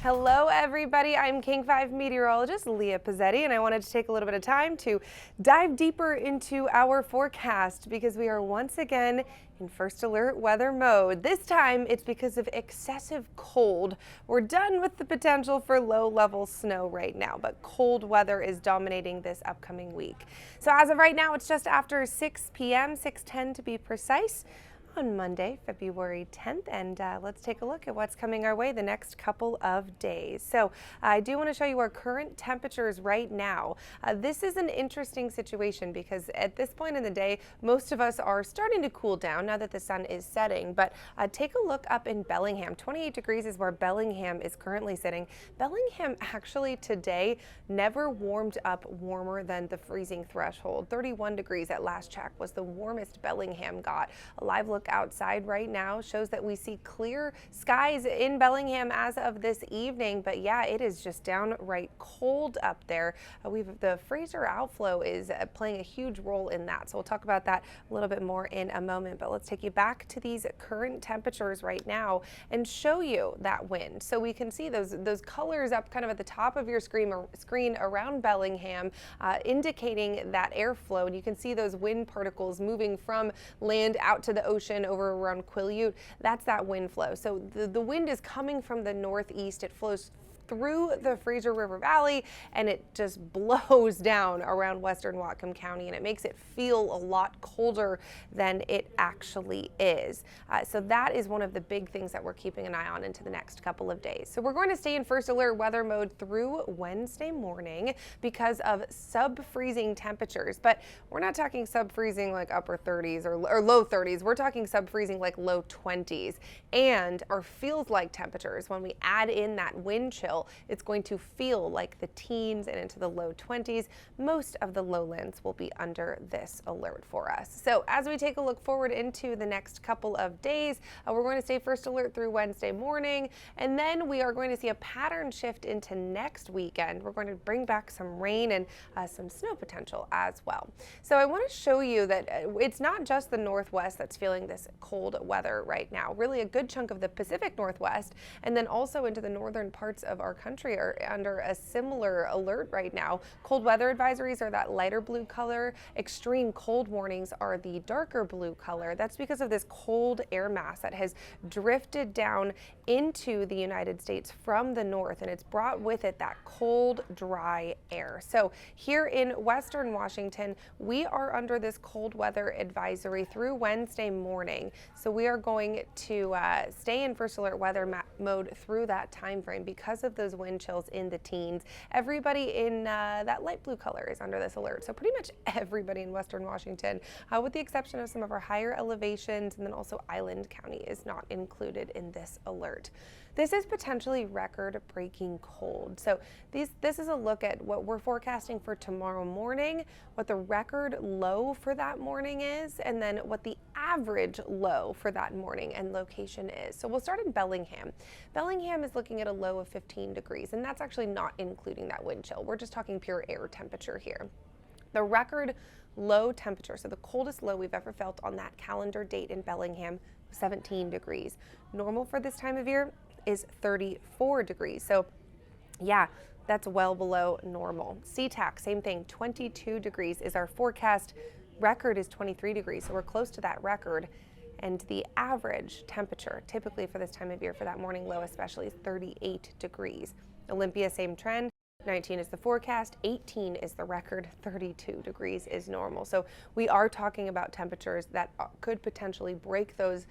Hello everybody, I'm King 5 meteorologist Leah Pezzetti, and I wanted to take a little bit of time to dive deeper into our forecast because we are once again in first alert weather mode. This time it's because of excessive cold. We're done with the potential for low-level snow right now, but cold weather is dominating this upcoming week. So as of right now, it's just after 6 p.m., 6:10 to be precise, on Monday, February 10th, and let's take a look at what's coming our way the next couple of days. So I do want to show you our current temperatures right now. This is an interesting situation because at this point in the day, most of us are starting to cool down now that the sun is setting, but take a look up in Bellingham. 28 degrees is where Bellingham is currently sitting. Bellingham actually today never warmed up warmer than the freezing threshold. 31 degrees at last check was the warmest Bellingham got. A live look outside right now shows that we see clear skies in Bellingham as of this evening, but yeah, it is just downright cold up there. The Fraser outflow is playing a huge role in that, so we'll talk about that a little bit more in a moment, but let's take you back to these current temperatures right now and show you that wind. So we can see those colors up kind of at the top of your screen around Bellingham, indicating that airflow, and you can see those wind particles moving from land out to the ocean over around Quileute. That's that wind flow. So the wind is coming from the northeast. It flows through the Fraser River Valley and it just blows down around western Whatcom County, and it makes it feel a lot colder than it actually is. So that is one of the big things that we're keeping an eye on into the next couple of days. So we're going to stay in first alert weather mode through Wednesday morning because of sub-freezing temperatures, but we're not talking sub-freezing like upper 30s or low 30s. We're talking sub-freezing like low 20s, and our feels like temperatures, when we add in that wind chill, it's going to feel like the teens and into the low 20s. Most of the lowlands will be under this alert for us. So as we take a look forward into the next couple of days, we're going to stay first alert through Wednesday morning, and then we are going to see a pattern shift into next weekend. We're going to bring back some rain and some snow potential as well. So I want to show you that it's not just the Northwest that's feeling this cold weather right now. Really a good chunk of the Pacific Northwest and then also into the northern parts of our country are under a similar alert right now. Cold weather advisories are that lighter blue color. Extreme cold warnings are the darker blue color. That's because of this cold air mass that has drifted down into the United States from the north, and it's brought with it that cold, dry air. So here in western Washington, we are under this cold weather advisory through Wednesday morning. So we are going to stay in first alert weather mode through that time frame because of those wind chills in the teens. Everybody in that light blue color is under this alert. So pretty much everybody in western Washington, with the exception of some of our higher elevations, and then also Island County is not included in this alert. This is potentially record-breaking cold. So this is a look at what we're forecasting for tomorrow morning, what the record low for that morning is, and then what the average low for that morning and location is. So we'll start in Bellingham. Bellingham is looking at a low of 15 degrees, and that's actually not including that wind chill. We're just talking pure air temperature here. The record low temperature, so the coldest low we've ever felt on that calendar date in Bellingham, 17 degrees. Normal for this time of year is 34 degrees. So yeah, that's well below normal. SeaTac, same thing, 22 degrees is our forecast. Record is 23 degrees, so we're close to that record. And the average temperature, typically for this time of year, for that morning low especially, is 38 degrees. Olympia, same trend. 19 is the forecast, 18 is the record, 32 degrees is normal. So we are talking about temperatures that could potentially break those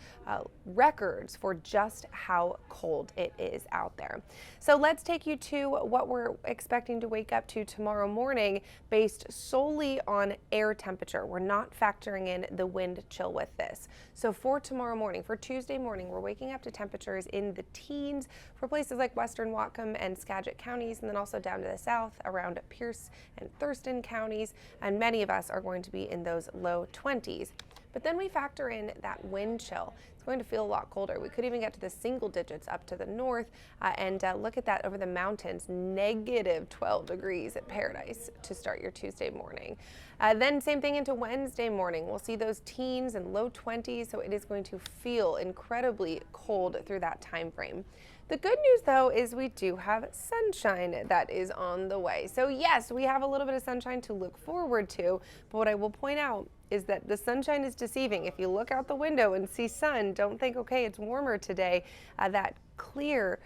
records for just how cold it is out there. So let's take you to what we're expecting to wake up to tomorrow morning based solely on air temperature. We're not factoring in the wind chill with this. So for tomorrow morning, for Tuesday morning, we're waking up to temperatures in the teens for places like western Whatcom and Skagit counties, and then also down to the south around Pierce and Thurston counties, and many of us are going to be in those low 20s. But then we factor in that wind chill. It's going to feel a lot colder. We could even get to the single digits up to the north, and look at that over the mountains, negative 12 degrees at Paradise to start your Tuesday morning. Then same thing into Wednesday morning. We'll see those teens and low 20s, so it is going to feel incredibly cold through that time frame. The good news, though, is we do have sunshine that is on the way. So yes, we have a little bit of sunshine to look forward to, but what I will point out is that the sunshine is deceiving. If you look out the window and see sun, don't think, okay, it's warmer today. That clear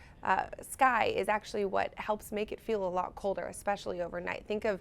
sky is actually what helps make it feel a lot colder, especially overnight. Think of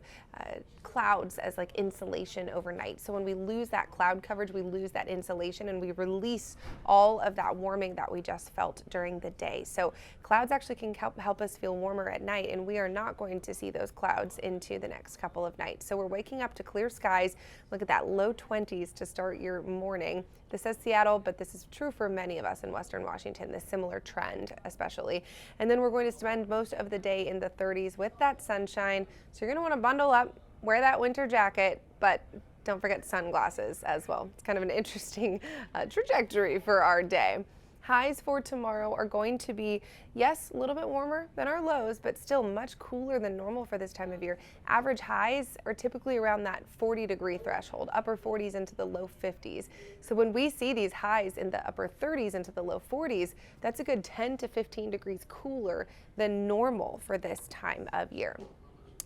clouds as like insulation overnight. So when we lose that cloud coverage, we lose that insulation and we release all of that warming that we just felt during the day. So clouds actually can help us feel warmer at night, and we are not going to see those clouds into the next couple of nights. So we're waking up to clear skies. Look at that, low 20s to start your morning. This says Seattle, but this is true for many of us in Western Washington, this similar trend especially. And then we're going to spend most of the day in the 30s with that sunshine. So you're going to want to bundle up, wear that winter jacket, but don't forget sunglasses as well. It's kind of an interesting trajectory for our day. Highs for tomorrow are going to be, yes, a little bit warmer than our lows, but still much cooler than normal for this time of year. Average highs are typically around that 40-degree threshold, upper 40s into the low 50s. So when we see these highs in the upper 30s into the low 40s, that's a good 10 to 15 degrees cooler than normal for this time of year.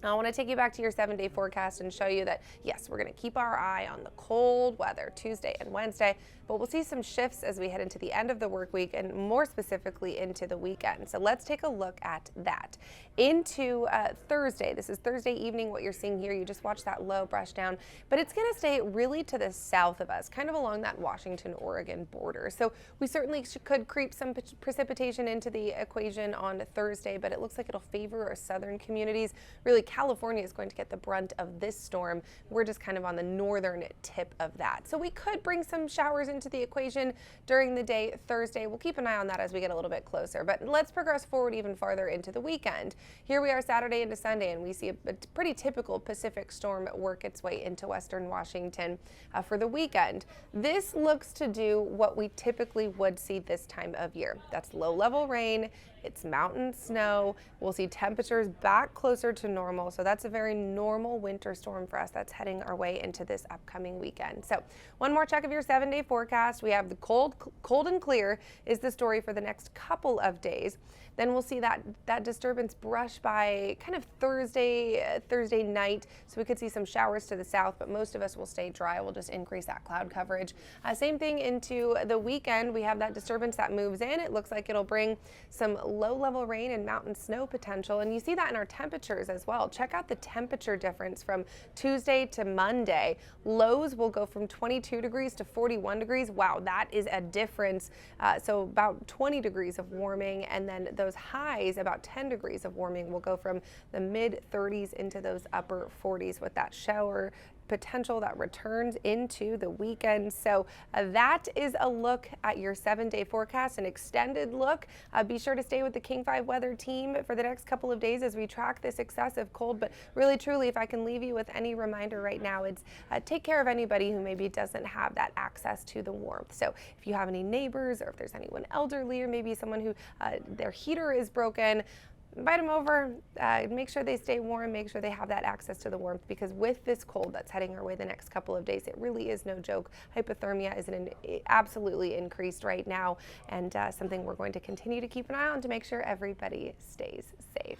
I want to take you back to your 7-day forecast and show you that, yes, we're going to keep our eye on the cold weather Tuesday and Wednesday, but we'll see some shifts as we head into the end of the work week and more specifically into the weekend. So let's take a look at that. Into Thursday, this is Thursday evening, what you're seeing here, you just watch that low brush down, but it's going to stay really to the south of us, kind of along that Washington-Oregon border. So we certainly could creep some precipitation into the equation on Thursday, but it looks like it'll favor our southern communities. Really, California is going to get the brunt of this storm. We're just kind of on the northern tip of that. So we could bring some showers into the equation during the day Thursday. We'll keep an eye on that as we get a little bit closer, but let's progress forward even farther into the weekend. Here we are Saturday into Sunday, and we see a pretty typical Pacific storm work its way into Western Washington for the weekend. This looks to do what we typically would see this time of year. That's low-level rain. It's mountain snow. We'll see temperatures back closer to normal. So that's a very normal winter storm for us that's heading our way into this upcoming weekend. So one more check of your 7-day forecast. We have the cold and clear is the story for the next couple of days. Then we'll see that disturbance brush by kind of Thursday night. So we could see some showers to the south, but most of us will stay dry. We'll just increase that cloud coverage. Same thing into the weekend. We have that disturbance that moves in. It looks like it'll bring some low-level rain and mountain snow potential. And you see that in our temperatures as well. Check out the temperature difference from Tuesday to Monday. Lows will go from 22 degrees to 41 degrees. Wow, that is a difference. So about 20 degrees of warming, and then those highs, about 10 degrees of warming, will go from the mid 30s into those upper 40s with that shower potential that returns into the weekend. So that is a look at your 7-day forecast, an extended look. Be sure to stay with the King 5 weather team for the next couple of days as we track this excessive cold. But really, truly, if I can leave you with any reminder right now, it's take care of anybody who maybe doesn't have that access to the warmth. So if you have any neighbors, or if there's anyone elderly, or maybe someone who their heater is broken, invite them over, make sure they stay warm, make sure they have that access to the warmth, because with this cold that's heading our way the next couple of days, it really is no joke. Hypothermia is absolutely increased right now, and something we're going to continue to keep an eye on to make sure everybody stays safe.